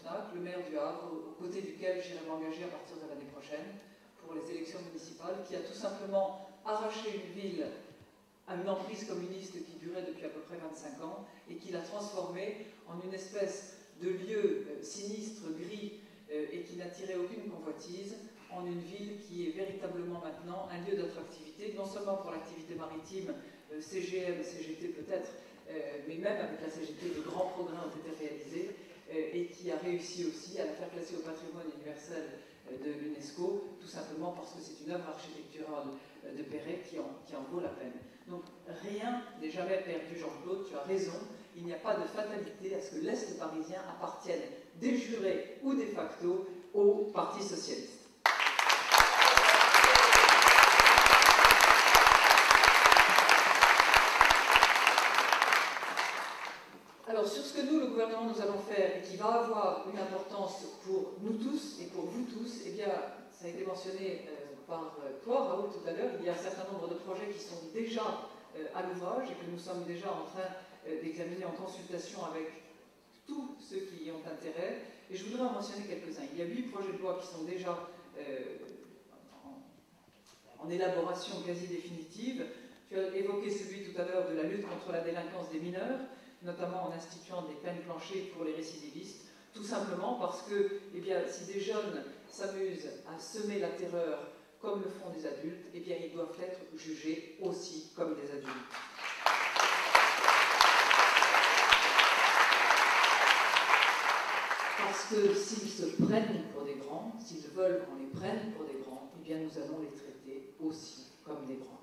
Fnac, le maire du Havre, aux côtés duquel j'irai m'engager à partir de l'année prochaine pour les élections municipales, qui a tout simplement arraché une ville à une emprise communiste qui durait depuis à peu près 25 ans et qui l'a transformée en une espèce de lieu sinistre, gris et qui n'attirait aucune convoitise, en une ville qui est véritablement maintenant un lieu d'attractivité, non seulement pour l'activité maritime, CGM, CGT peut-être, mais même avec la CGT, de grands progrès ont été réalisés et qui a réussi aussi à la faire classer au patrimoine universel de l'UNESCO, tout simplement parce que c'est une œuvre architecturale de Perret qui en vaut la peine. Donc rien n'est jamais perdu, Jean-Claude, tu as raison, il n'y a pas de fatalité à ce que l'Est parisien appartienne de jure ou de facto au Parti socialiste. Alors, sur ce que nous, le gouvernement, nous allons faire et qui va avoir une importance pour nous tous et pour vous tous, eh bien, ça a été mentionné par toi, Raoul, tout à l'heure, il y a un certain nombre de projets qui sont déjà à l'ouvrage et que nous sommes déjà en train d'examiner en consultation avec tous ceux qui y ont intérêt. Et je voudrais en mentionner quelques-uns. Il y a 8 projets de loi qui sont déjà en élaboration quasi définitive. Tu as évoqué celui tout à l'heure de la lutte contre la délinquance des mineurs, notamment en instituant des peines planchées pour les récidivistes, tout simplement parce que, eh bien, si des jeunes s'amusent à semer la terreur comme le font des adultes, eh bien, ils doivent être jugés aussi comme des adultes. Parce que s'ils se prennent pour des grands, s'ils veulent qu'on les prenne pour des grands, eh bien, nous allons les traiter aussi comme des grands.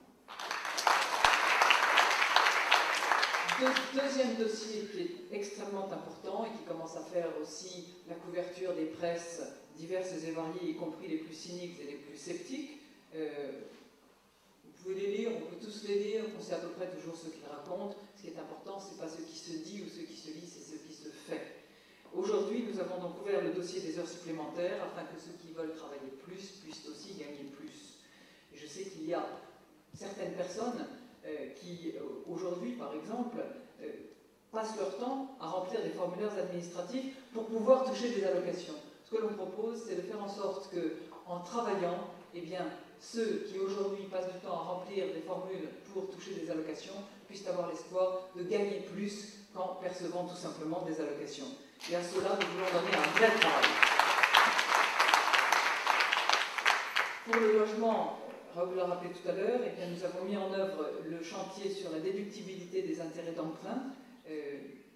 Deuxième dossier qui est extrêmement important et qui commence à faire aussi la couverture des presses diverses et variées, y compris les plus cyniques et les plus sceptiques. Vous pouvez les lire, on peut tous les lire, on sait à peu près toujours ce qu'ils racontent. Ce qui est important, ce n'est pas ce qui se dit ou ce qui se lit, c'est ce qui se fait. Aujourd'hui, nous avons donc ouvert le dossier des heures supplémentaires afin que ceux qui veulent travailler plus puissent aussi gagner plus. Et je sais qu'il y a certaines personnes qui, aujourd'hui, par exemple, passent leur temps à remplir des formulaires administratifs pour pouvoir toucher des allocations. Ce que l'on propose, c'est de faire en sorte qu'en travaillant, eh bien, ceux qui aujourd'hui passent du temps à remplir des formules pour toucher des allocations puissent avoir l'espoir de gagner plus qu'en percevant tout simplement des allocations. Et à cela, nous voulons donner un vrai travail. Pour le logement, Raoul l'a rappelé tout à l'heure, eh bien, nous avons mis en œuvre le chantier sur la déductibilité des intérêts d'emprunt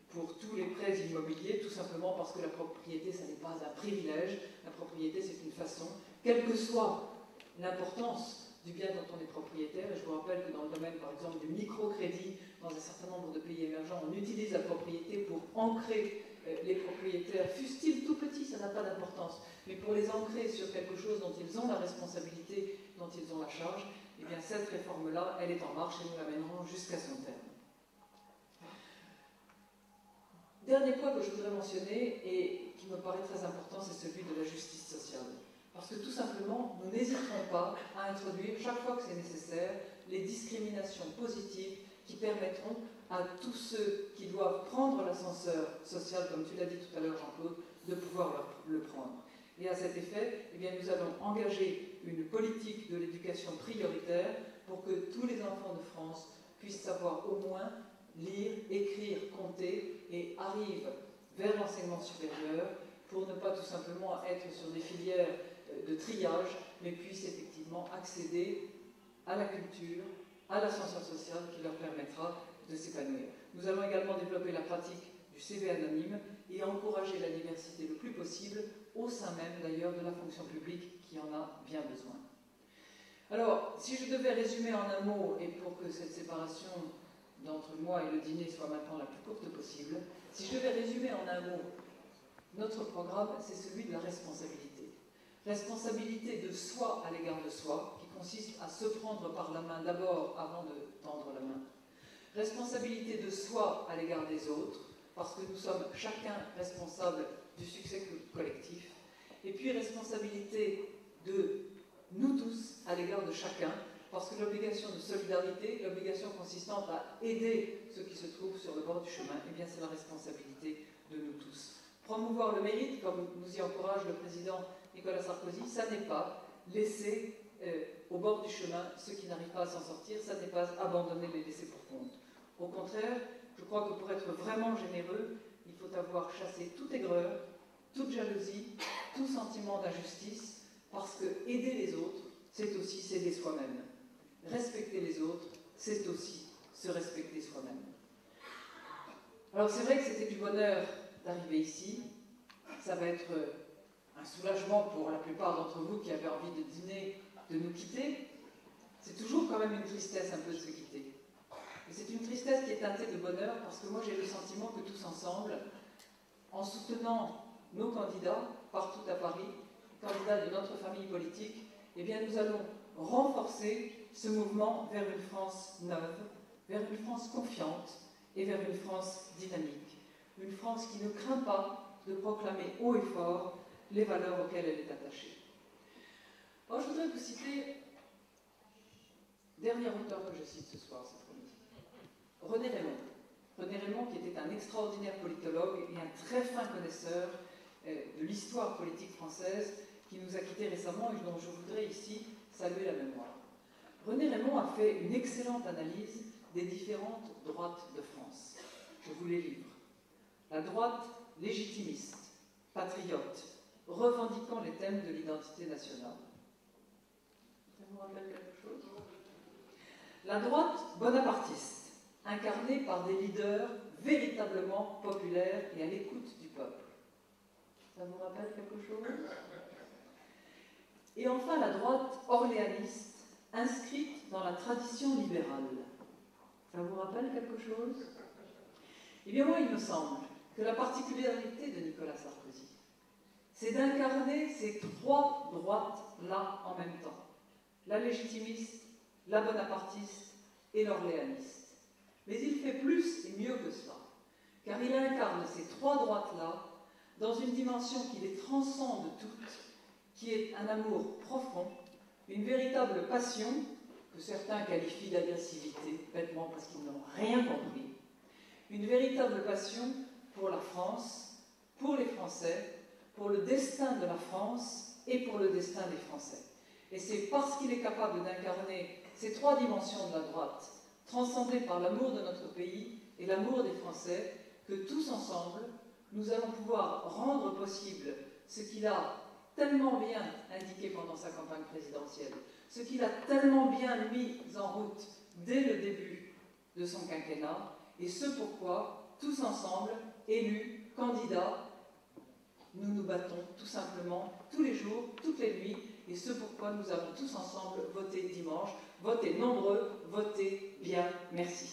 pour tous les prêts immobiliers, tout simplement parce que la propriété, ça n'est pas un privilège. La propriété, c'est une façon, quelle que soit l'importance du bien dont on est propriétaire. Et je vous rappelle que dans le domaine, par exemple, du microcrédit, dans un certain nombre de pays émergents, on utilise la propriété pour ancrer les propriétaires, fussent-ils tout petits, ça n'a pas d'importance, mais pour les ancrer sur quelque chose dont ils ont la responsabilité, dont ils ont la charge, eh bien cette réforme-là, elle est en marche et nous l'amènerons jusqu'à son terme. Dernier point que je voudrais mentionner et qui me paraît très important, c'est celui de la justice sociale. Parce que tout simplement, nous n'hésiterons pas à introduire, chaque fois que c'est nécessaire, les discriminations positives qui permettront à tous ceux qui doivent prendre l'ascenseur social, comme tu l'as dit tout à l'heure, Jean-Claude, de pouvoir le prendre. Et à cet effet, eh bien, nous allons engager une politique de l'éducation prioritaire pour que tous les enfants de France puissent savoir au moins lire, écrire, compter et arrivent vers l'enseignement supérieur pour ne pas tout simplement être sur des filières de triage, mais puissent effectivement accéder à la culture, à l'ascenseur social qui leur permettra de s'épanouir. Nous allons également développer la pratique du CV anonyme et encourager la diversité le plus possible au sein même d'ailleurs de la fonction publique qui en a bien besoin. Alors, si je devais résumer en un mot, et pour que cette séparation d'entre moi et le dîner soit maintenant la plus courte possible, si je devais résumer en un mot notre programme, c'est celui de la responsabilité. Responsabilité de soi à l'égard de soi, qui consiste à se prendre par la main d'abord avant de tendre la main. Responsabilité de soi à l'égard des autres, parce que nous sommes chacun responsable du succès collectif. Et puis responsabilité de nous tous à l'égard de chacun, parce que l'obligation de solidarité, l'obligation consistante à aider ceux qui se trouvent sur le bord du chemin, eh bien c'est la responsabilité de nous tous. Promouvoir le mérite, comme nous y encourage le président Nicolas Sarkozy, ça n'est pas laisser au bord du chemin ceux qui n'arrivent pas à s'en sortir, ça n'est pas abandonner les laissés pour compte. Au contraire, je crois que pour être vraiment généreux, il faut avoir chassé toute aigreur, toute jalousie, tout sentiment d'injustice, parce que aider les autres, c'est aussi s'aider soi-même. Respecter les autres, c'est aussi se respecter soi-même. Alors c'est vrai que c'était du bonheur d'arriver ici. Ça va être un soulagement pour la plupart d'entre vous qui avaient envie de dîner, de nous quitter. C'est toujours quand même une tristesse un peu de se quitter. Et c'est une tristesse qui est teintée de bonheur parce que moi j'ai le sentiment que tous ensemble, en soutenant nos candidats partout à Paris, candidats de notre famille politique, eh bien nous allons renforcer ce mouvement vers une France neuve, vers une France confiante et vers une France dynamique. Une France qui ne craint pas de proclamer haut et fort les valeurs auxquelles elle est attachée. Alors, je voudrais vous citer, dernier auteur que je cite ce soir, cette fois-ci, René Raymond. René Raymond, qui était un extraordinaire politologue et un très fin connaisseur de l'histoire politique française, qui nous a quittés récemment et dont je voudrais ici saluer la mémoire. René Raymond a fait une excellente analyse des différentes droites de France. Je vous les livre. La droite légitimiste, patriote, revendiquant les thèmes de l'identité nationale. Ça vous rappelle quelque chose? La droite bonapartiste, incarnée par des leaders véritablement populaires et à l'écoute du peuple. Ça vous rappelle quelque chose? Et enfin la droite orléaniste, inscrite dans la tradition libérale. Ça vous rappelle quelque chose? Eh bien moi, il me semble que la particularité de Nicolas Sarkozy, c'est d'incarner ces trois droites-là en même temps. La légitimiste, la bonapartiste et l'orléaniste. Mais il fait plus et mieux que cela, car il incarne ces trois droites-là dans une dimension qui les transcende toutes, qui est un amour profond, une véritable passion, que certains qualifient d'agressivité, bêtement parce qu'ils n'ont rien compris, une véritable passion pour la France, pour les Français, pour le destin de la France et pour le destin des Français. Et c'est parce qu'il est capable d'incarner ces trois dimensions de la droite, transcendées par l'amour de notre pays et l'amour des Français, que tous ensemble, nous allons pouvoir rendre possible ce qu'il a tellement bien indiqué pendant sa campagne présidentielle, ce qu'il a tellement bien mis en route dès le début de son quinquennat, et ce pourquoi, tous ensemble, élus, candidats, nous nous battons tout simplement tous les jours, toutes les nuits, et ce pourquoi nous avons tous ensemble voté dimanche. Votez nombreux, votez bien, merci.